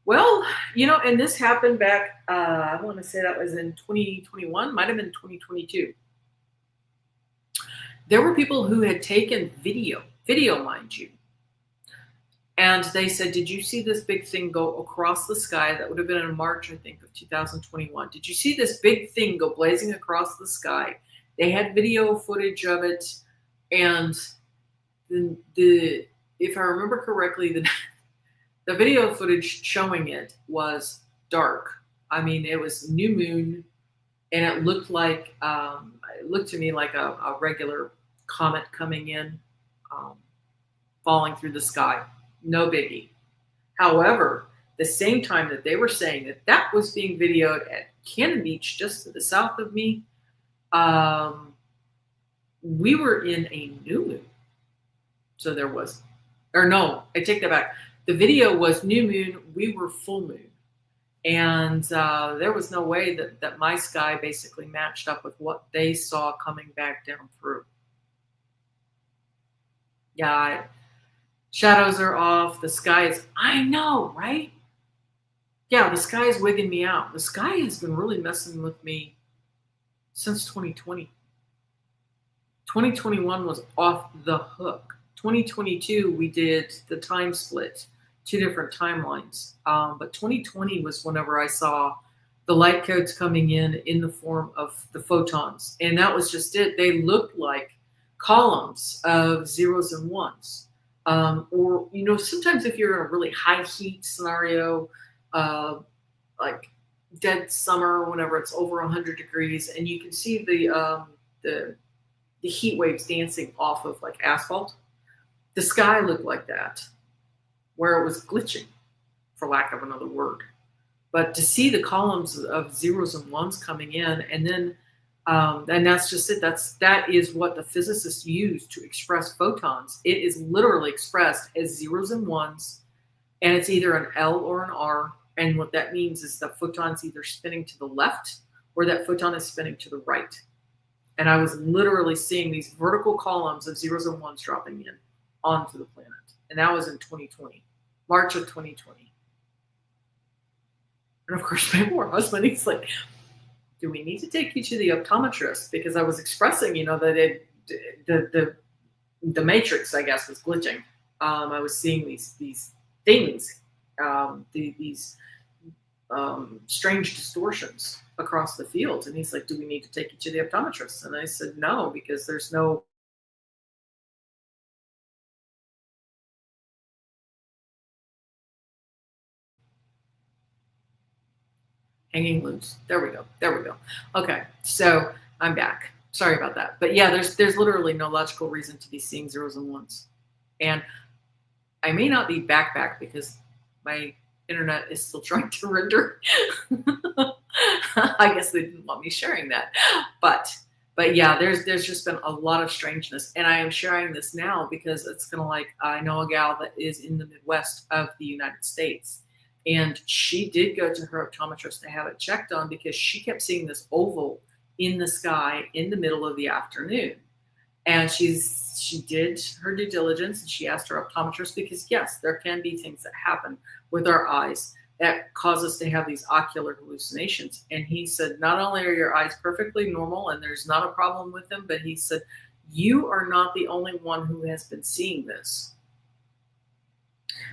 Well, and this happened back, I want to say that was in 2021, might have been 2022. There were people who had taken video, mind you. And they said, did you see this big thing go across the sky? That would have been in March, I think, of 2021. Did you see this big thing go blazing across the sky? They had video footage of it. And if I remember correctly, the video footage showing it was dark. I mean, it was new moon, and it looked like, it looked to me like a regular comet coming in, falling through the sky. No biggie. However, the same time that they were saying that was being videoed at Cannon Beach, just to the south of me, we were in a new moon. So there was, or no, I take that back. The video was new moon. We were full moon. And there was no way that my sky basically matched up with what they saw coming back down through. Yeah, shadows are off. The sky is, I know, right? Yeah, the sky is wigging me out. The sky has been really messing with me since 2020. 2021 was off the hook. 2022, we did the time split, 2 different timelines. But 2020 was whenever I saw the light codes coming in the form of the photons. And that was just it. They looked like columns of zeros and ones. Or, sometimes if you're in a really high heat scenario, like dead summer, whenever it's over 100 degrees, and you can see the heat waves dancing off of like asphalt, the sky looked like that, where it was glitching, for lack of another word. But to see the columns of zeros and ones coming in, and then and that's just it. That is what the physicists use to express photons. It is literally expressed as zeros and ones, and it's either an L or an R. And what that means is the photon's either spinning to the left or that photon is spinning to the right. And I was literally seeing these vertical columns of zeros and ones dropping in onto the planet. And that was in 2020, March of 2020. And of course, my poor husband, he's like, do we need to take you to the optometrist? Because I was expressing, that the matrix, I guess, was glitching. I was seeing these things, these strange distortions across the field. And he's like, do we need to take you to the optometrist? And I said, no, because there's no hanging loose. There we go. There we go. Okay, so I'm back. Sorry about that. But yeah, there's literally no logical reason to be seeing zeros and ones. And I may not be back because my internet is still trying to render. I guess they didn't want me sharing that. But yeah, there's just been a lot of strangeness. And I am sharing this now because it's gonna, like, I know a gal that is in the Midwest of the United States. And she did go to her optometrist to have it checked on because she kept seeing this oval in the sky in the middle of the afternoon. And she did her due diligence and she asked her optometrist because, yes, there can be things that happen with our eyes that cause us to have these ocular hallucinations. And he said, not only are your eyes perfectly normal and there's not a problem with them, but he said, you are not the only one who has been seeing this.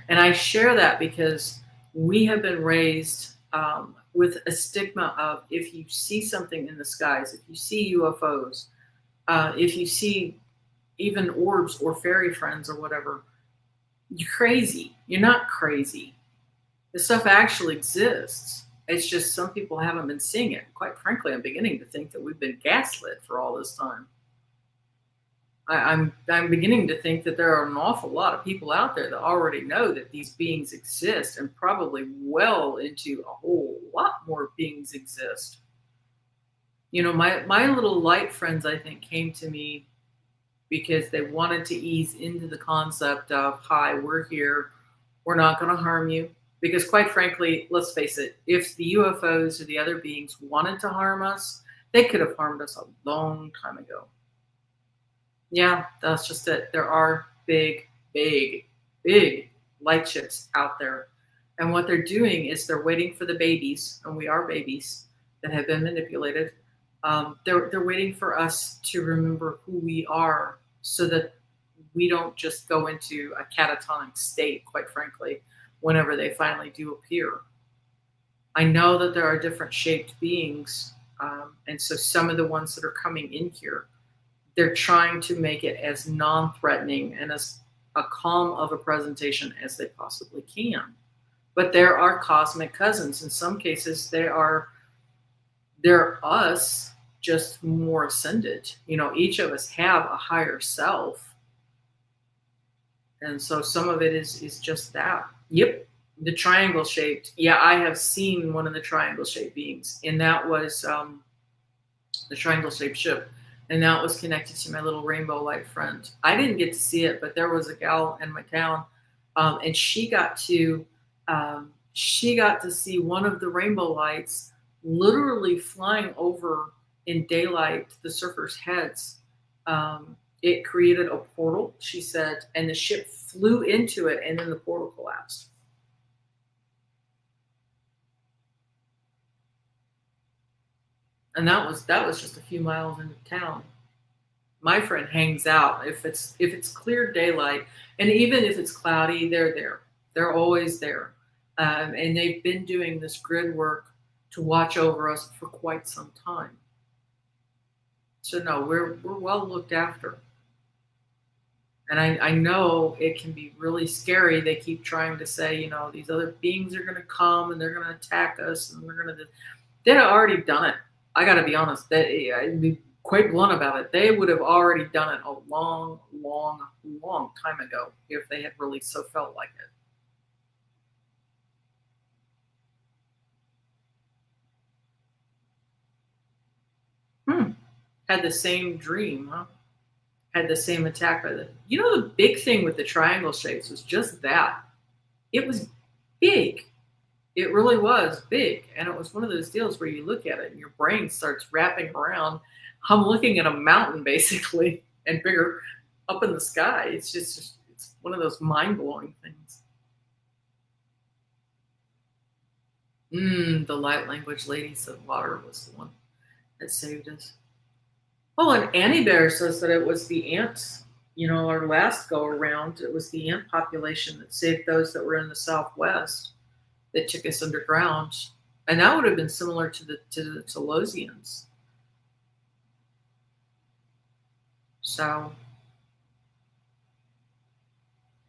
And I share that because we have been raised with a stigma of, if you see something in the skies, if you see UFOs, if you see even orbs or fairy friends or whatever, you're crazy. You're not crazy. This stuff actually exists. It's just some people haven't been seeing it. Quite frankly, I'm beginning to think that we've been gaslit for all this time. I'm beginning to think that there are an awful lot of people out there that already know that these beings exist, and probably well into a whole lot more beings exist. You know, my little light friends, I think, came to me because they wanted to ease into the concept of, hi, we're here. We're not going to harm you. Because quite frankly, let's face it, if the UFOs or the other beings wanted to harm us, they could have harmed us a long time ago. Yeah, that's just it. There are big, big, big light ships out there. And what they're doing is they're waiting for the babies, and we are babies that have been manipulated. They're waiting for us to remember who we are so that we don't just go into a catatonic state, quite frankly, whenever they finally do appear. I know that there are different shaped beings, and so some of the ones that are coming in here, they're trying to make it as non-threatening and as a calm of a presentation as they possibly can. But there are cosmic cousins. In some cases, they're us, just more ascended. You know, each of us have a higher self. And so some of it is just that. Yep, the triangle shaped. Yeah, I have seen one of the triangle shaped beings, and that was the triangle shaped ship. And that was connected to my little rainbow light friend. I didn't get to see it, but there was a gal in my town, and she got to see one of the rainbow lights literally flying over in daylight the surfers' heads. It created a portal, she said, and the ship flew into it, and then the portal collapsed. And that was just a few miles into town. My friend hangs out if it's clear daylight, and even if it's cloudy, they're there. They're always there, and they've been doing this grid work to watch over us for quite some time. So no, we're well looked after. And I know it can be really scary. They keep trying to say, you know, these other beings are going to come and they're going to attack us and they're going to. They'd already done it. I got to be honest. I'd be quite blunt about it. They would have already done it a long, long, long time ago if they had really so felt like it. Had the same dream, huh? Had the same attack by the. You know, the big thing with the triangle shapes was just that. It was big. It really was big. And it was one of those deals where you look at it and your brain starts wrapping around. I'm looking at a mountain basically and bigger up in the sky. It's just it's one of those mind-blowing things. The light language lady said water was the one that saved us. Oh, and Annie Bear says that it was the ants, you know, our last go around, it was the ant population that saved those that were in the Southwest that took us underground. And that would have been similar to the Telosians. So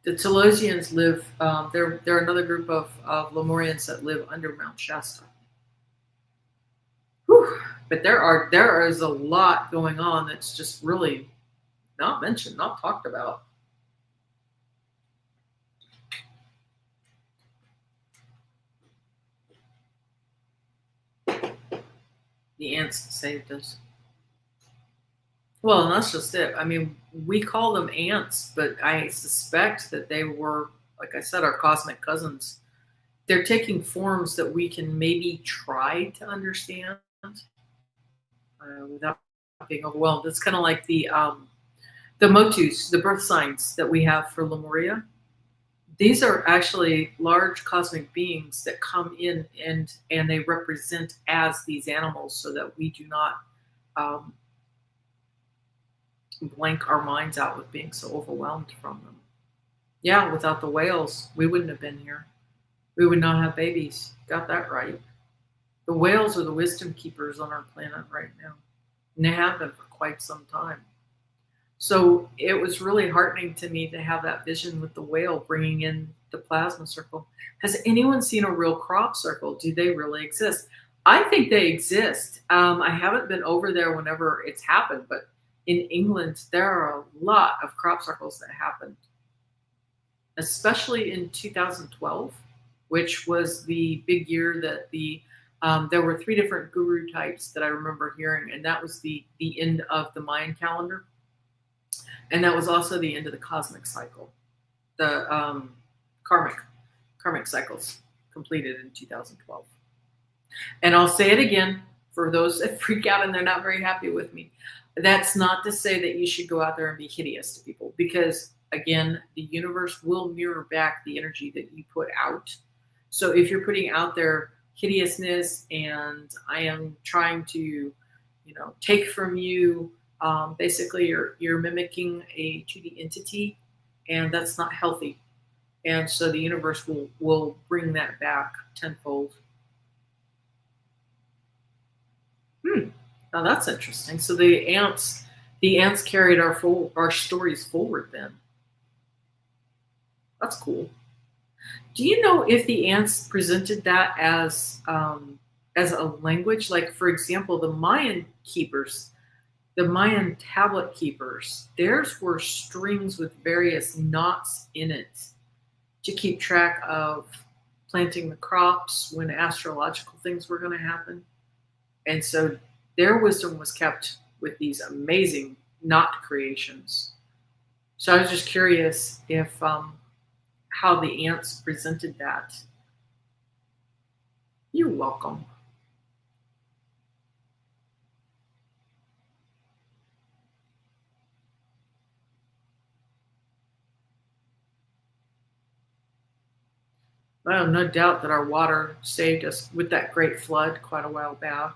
the Telosians live, they're another group of Lemurians that live under Mount Shasta. But there is a lot going on that's just really not mentioned, not talked about. The ants saved us. Well, and that's just it. I mean, we call them ants, but I suspect that they were, like I said, our cosmic cousins. They're taking forms that we can maybe try to understand without being overwhelmed. It's kind of like the motus, the birth signs that we have for Lemuria. These are actually large cosmic beings that come in and they represent as these animals, so that we do not um, blank our minds out with being so overwhelmed from them. Yeah, without the whales, we wouldn't have been here. We would not have babies. Got that right. The whales are the wisdom keepers on our planet right now, and they have been for quite some time. So it was really heartening to me to have that vision with the whale bringing in the plasma circle. Has anyone seen a real crop circle? Do they really exist? I think they exist. I haven't been over there whenever it's happened, but in England, there are a lot of crop circles that happened, especially in 2012, which was the big year that there were 3 different guru types that I remember hearing, and that was the end of the Mayan calendar. And that was also the end of the cosmic cycle. The karmic cycles completed in 2012. And I'll say it again for those that freak out and they're not very happy with me. That's not to say that you should go out there and be hideous to people, because again, the universe will mirror back the energy that you put out. So if you're putting out there hideousness and I am trying to, take from you, basically you're mimicking a 2D entity, and that's not healthy. And so the universe will bring that back tenfold. Now that's interesting. So the ants carried our stories forward then. That's cool. Do you know if the ants presented that as a language? Like, for example, the Mayan keepers, the Mayan tablet keepers, theirs were strings with various knots in it to keep track of planting the crops, when astrological things were going to happen. And so their wisdom was kept with these amazing knot creations. So I was just curious if how the ants presented that. You're welcome. I have no doubt that our water saved us with that great flood quite a while back.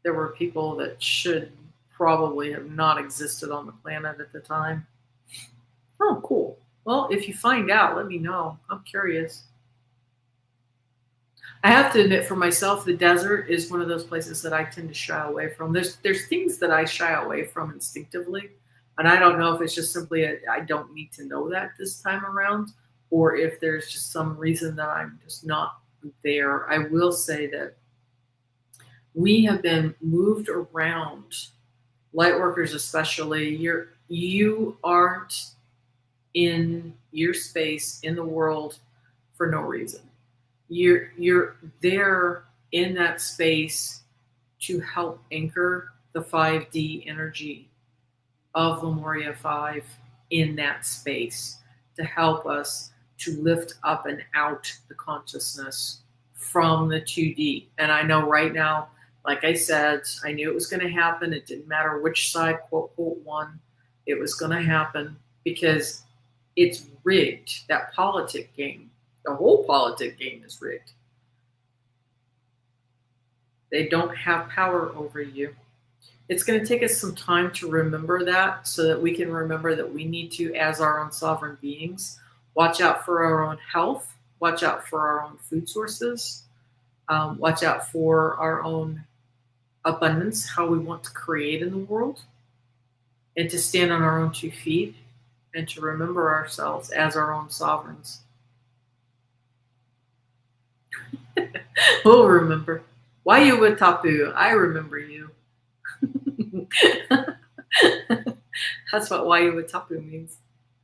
There were people that should probably have not existed on the planet at the time. Oh, cool. Well, if you find out, let me know. I'm curious. I have to admit, for myself, the desert is one of those places that I tend to shy away from. There's things that I shy away from instinctively, and I don't know if it's just simply I don't need to know that this time around, or if there's just some reason that I'm just not there. I will say that we have been moved around, light workers especially. You aren't in your space in the world for no reason. You're there in that space to help anchor the 5D energy of Lemuria 5 in that space, to help us to lift up and out the consciousness from the 2D. And I know right now, like I said, I knew it was going to happen. It didn't matter which side, quote, won. It was going to happen because it's rigged. That politic game, the whole politic game is rigged. They don't have power over you. It's going to take us some time to remember that, so that we can remember that we need to, as our own sovereign beings, watch out for our own health, watch out for our own food sources, watch out for our own abundance, how we want to create in the world, and to stand on our own 2 feet, and to remember ourselves as our own sovereigns. We'll remember. Wayuwa Tapu, I remember you. That's what Wayuwa Tapu means.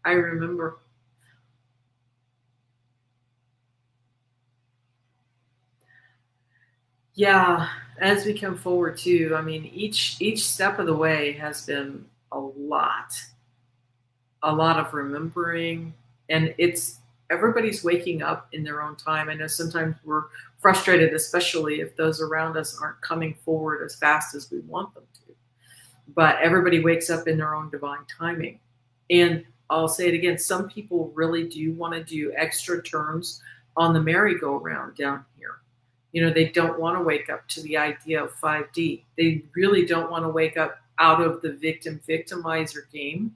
I remember. Yeah, as we come forward too, I mean, each step of the way has been a lot of remembering, and it's everybody's waking up in their own time. I know sometimes we're frustrated, especially if those around us aren't coming forward as fast as we want them to. But everybody wakes up in their own divine timing. And I'll say it again, some people really do want to do extra turns on the merry-go-round down here. You know, they don't want to wake up to the idea of 5D. They really don't want to wake up out of the victim victimizer game.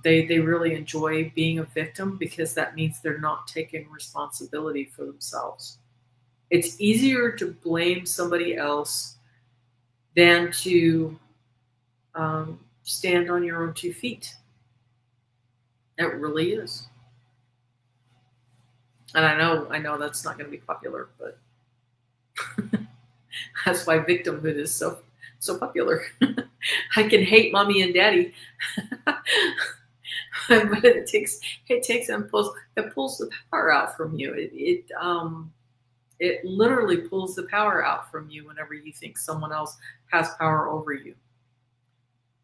They really enjoy being a victim because that means they're not taking responsibility for themselves. It's easier to blame somebody else than to stand on your own 2 feet. It really is. And I know that's not going to be popular, but that's why victimhood is so popular. I can hate mommy and daddy, but it takes and pulls the power out from you. It literally pulls the power out from you whenever you think someone else has power over you.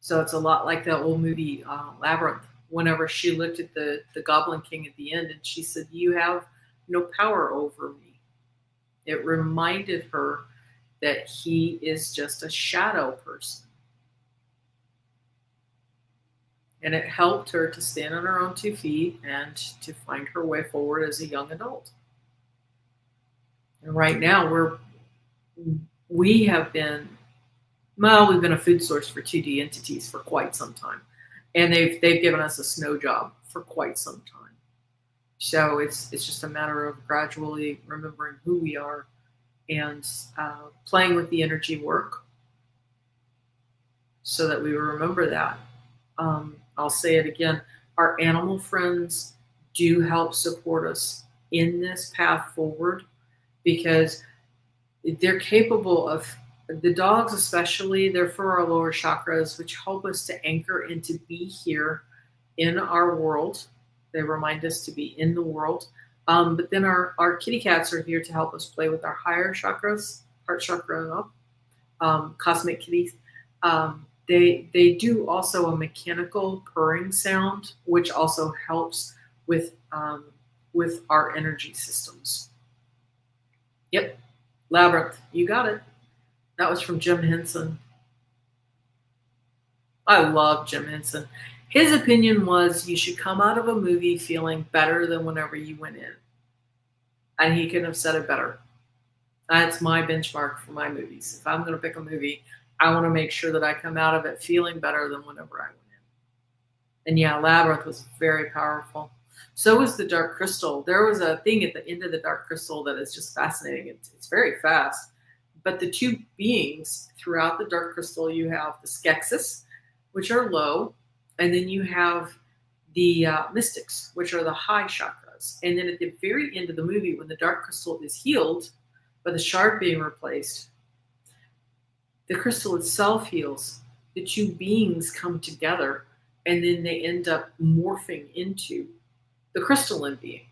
So it's a lot like that old movie Labyrinth. Whenever she looked at the Goblin King at the end and she said, "You have no power over me," it reminded her that he is just a shadow person. And it helped her to stand on her own 2 feet and to find her way forward as a young adult. And right now we have been we've been a food source for 2D entities for quite some time. And they've given us a snow job for quite some time. So it's just a matter of gradually remembering who we are and playing with the energy work so that we remember that. I'll say it again. Our animal friends do help support us in this path forward because they're capable of, the dogs especially, they're for our lower chakras, which help us to anchor and to be here in our world. They remind us to be in the world. But then our kitty cats are here to help us play with our higher chakras, heart chakra and up, cosmic kitties. They do also a mechanical purring sound, which also helps with our energy systems. Yep, Labyrinth, you got it. That was from Jim Henson. I love Jim Henson. His opinion was you should come out of a movie feeling better than whenever you went in. And he couldn't have said it better. That's my benchmark for my movies. If I'm going to pick a movie, I want to make sure that I come out of it feeling better than whenever I went in. And yeah, Labyrinth was very powerful. So was the Dark Crystal. There was a thing at the end of the Dark Crystal that is just fascinating. It's very fast. But the 2 beings throughout the Dark Crystal, you have the Skeksis, which are low, and then you have the Mystics, which are the high chakras. And then at the very end of the movie, when the Dark Crystal is healed, by the shard being replaced, the crystal itself heals. The 2 beings come together, and then they end up morphing into the crystalline being,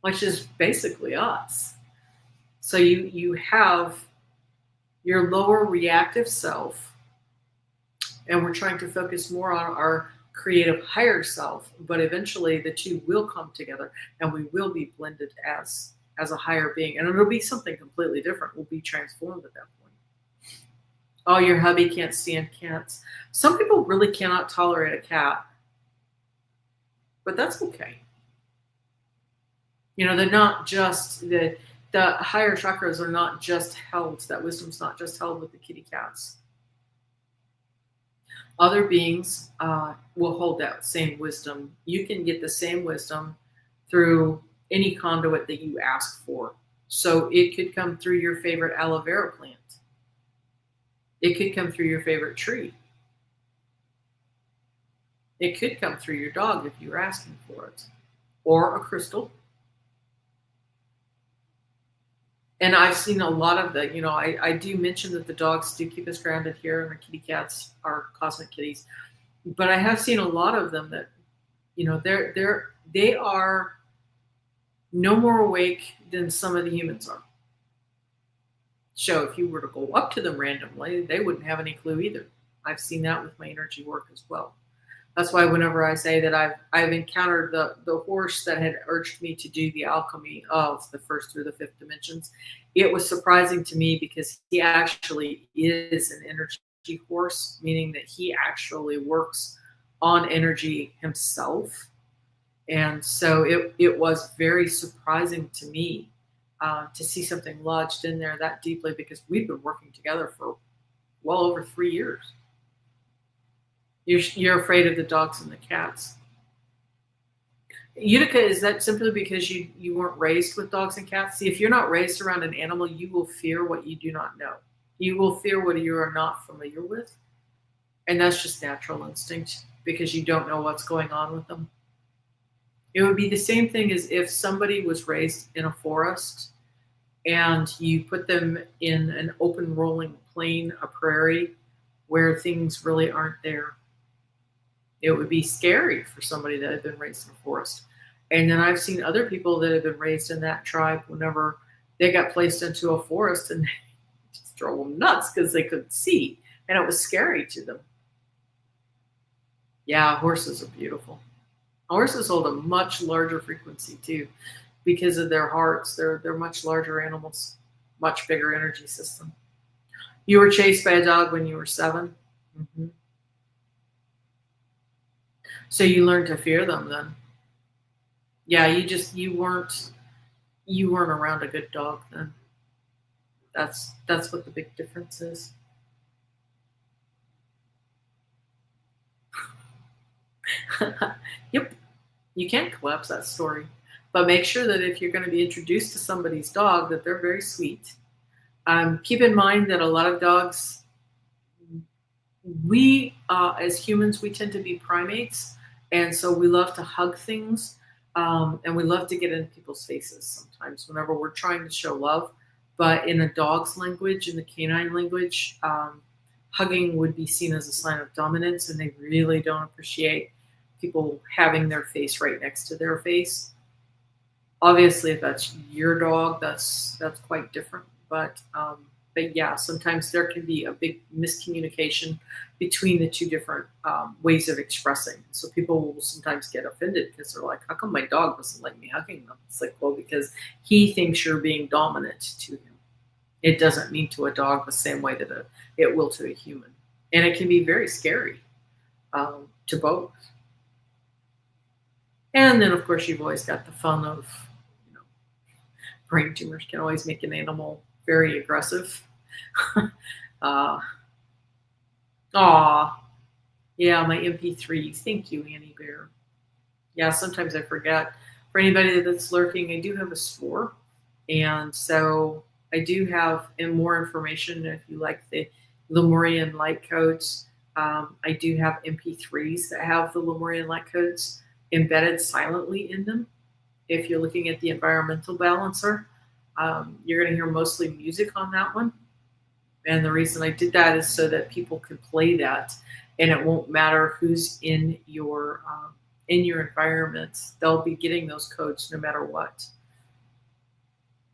which is basically us. So you have your lower reactive self, and we're trying to focus more on our creative higher self, but eventually the 2 will come together and we will be blended as a higher being, and it'll be something completely different. We'll be transformed at that point. Oh, your hubby can't stand cats. Some people really cannot tolerate a cat, but that's okay. You know, they're not just the higher chakras are not just held. That wisdom's not just held with the kitty cats. Other beings will hold that same wisdom. You can get the same wisdom through any conduit that you ask for. So it could come through your favorite aloe vera plant. It could come through your favorite tree. It could come through your dog if you were asking for it. Or a crystal. And I've seen a lot of the, I do mention that the dogs do keep us grounded here, and the kitty cats are cosmic kitties. But I have seen a lot of them that, they are no more awake than some of the humans are. So if you were to go up to them randomly, they wouldn't have any clue either. I've seen that with my energy work as well. That's why whenever I say that I've encountered the horse that had urged me to do the alchemy of the first through the fifth dimensions, it was surprising to me because he actually is an energy horse, meaning that he actually works on energy himself. And so it was very surprising to me to see something lodged in there that deeply, because we've been working together for well over 3 years. You're afraid of the dogs and the cats. Utica, is that simply because you weren't raised with dogs and cats? See, if you're not raised around an animal, you will fear what you do not know. You will fear what you are not familiar with. And that's just natural instinct because you don't know what's going on with them. It would be the same thing as if somebody was raised in a forest and you put them in an open rolling plain, a prairie, where things really aren't there. It would be scary for somebody that had been raised in a forest. And then I've seen other people that have been raised in that tribe, whenever they got placed into a forest, and they just drove them nuts because they couldn't see. And it was scary to them. Yeah, horses are beautiful. Horses hold a much larger frequency too, because of their hearts. They're much larger animals, much bigger energy system. You were chased by a dog when you were 7. Mm-hmm. So you learned to fear them then. Yeah, you weren't around a good dog then. That's what the big difference is. Yep. You can collapse that story. But make sure that if you're going to be introduced to somebody's dog, that they're very sweet. Keep in mind that a lot of dogs, we as humans, we tend to be primates. And so we love to hug things, and we love to get in people's faces sometimes whenever we're trying to show love. But in a dog's language, in the canine language, hugging would be seen as a sign of dominance, and they really don't appreciate people having their face right next to their face. Obviously, if that's your dog, that's quite different. But yeah, sometimes there can be a big miscommunication between the two different ways of expressing. So people will sometimes get offended because they're like, "How come my dog doesn't like me hugging them?" It's like, well, because he thinks you're being dominant to him. It doesn't mean to a dog the same way that it will to a human, and it can be very scary to both. And then, of course, you've always got the fun of, brain tumors can always make an animal very aggressive. Yeah, my MP3s. Thank you, Annie Bear. Yeah, sometimes I forget. For anybody that's lurking, I do have a store. And so I do have more information if you like the Lemurian Light Codes. I do have MP3s that have the Lemurian Light Codes embedded silently in them. If you're looking at the environmental balancer, you're going to hear mostly music on that one. And the reason I did that is so that people can play that, and it won't matter who's in your environment. They'll be getting those codes no matter what.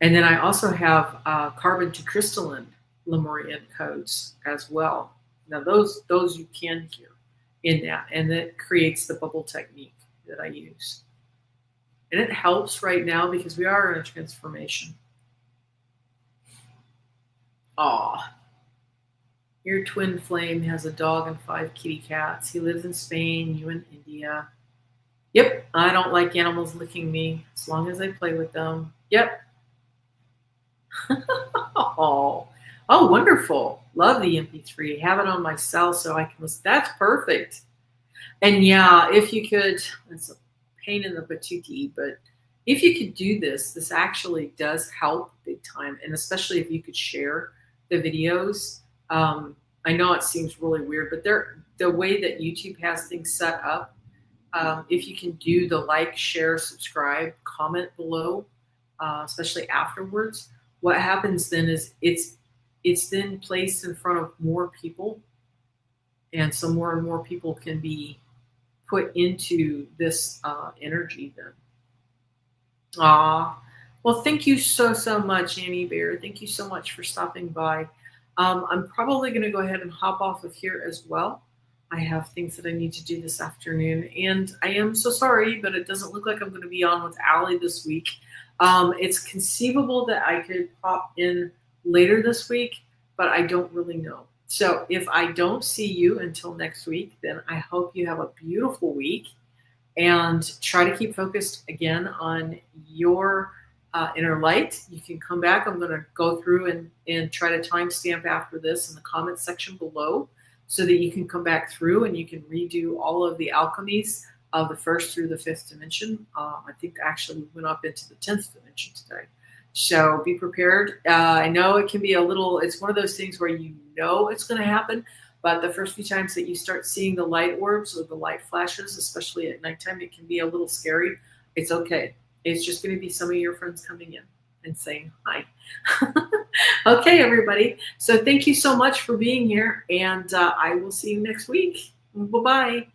And then I also have carbon to crystalline Lemurian codes as well. Now those you can hear in that, and that creates the bubble technique that I use. And it helps right now because we are in a transformation. Aw. Your twin flame has a dog and 5 kitty cats. He lives in Spain, you in India. Yep, I don't like animals licking me as long as I play with them. Yep. Oh, wonderful. Love the MP3. Have it on my cell so I can listen. That's perfect. And yeah, if you could, it's a pain in the patootie, but if you could do this actually does help big time. And especially if you could share the videos. I know it seems really weird, but the way that YouTube has things set up, if you can do the like, share, subscribe, comment below, especially afterwards, what happens then is it's then placed in front of more people, and so more and more people can be put into this energy then. Well, thank you so much, Annie Bear. Thank you so much for stopping by. I'm probably going to go ahead and hop off of here as well. I have things that I need to do this afternoon, and I am so sorry, but it doesn't look like I'm going to be on with Allie this week. It's conceivable that I could pop in later this week, but I don't really know. So if I don't see you until next week, then I hope you have a beautiful week, and try to keep focused again on your inner light. You can come back. I'm going to go through and try to timestamp after this in the comments section below, so that you can come back through and you can redo all of the alchemies of the 1st through the 5th dimension. I think actually we went up into the 10th dimension today. So be prepared. I know it can be it's one of those things where you know it's going to happen, but the first few times that you start seeing the light orbs or the light flashes, especially at nighttime, it can be a little scary. It's okay. It's just going to be some of your friends coming in and saying hi. Okay, everybody. So thank you so much for being here, and I will see you next week. Bye-bye.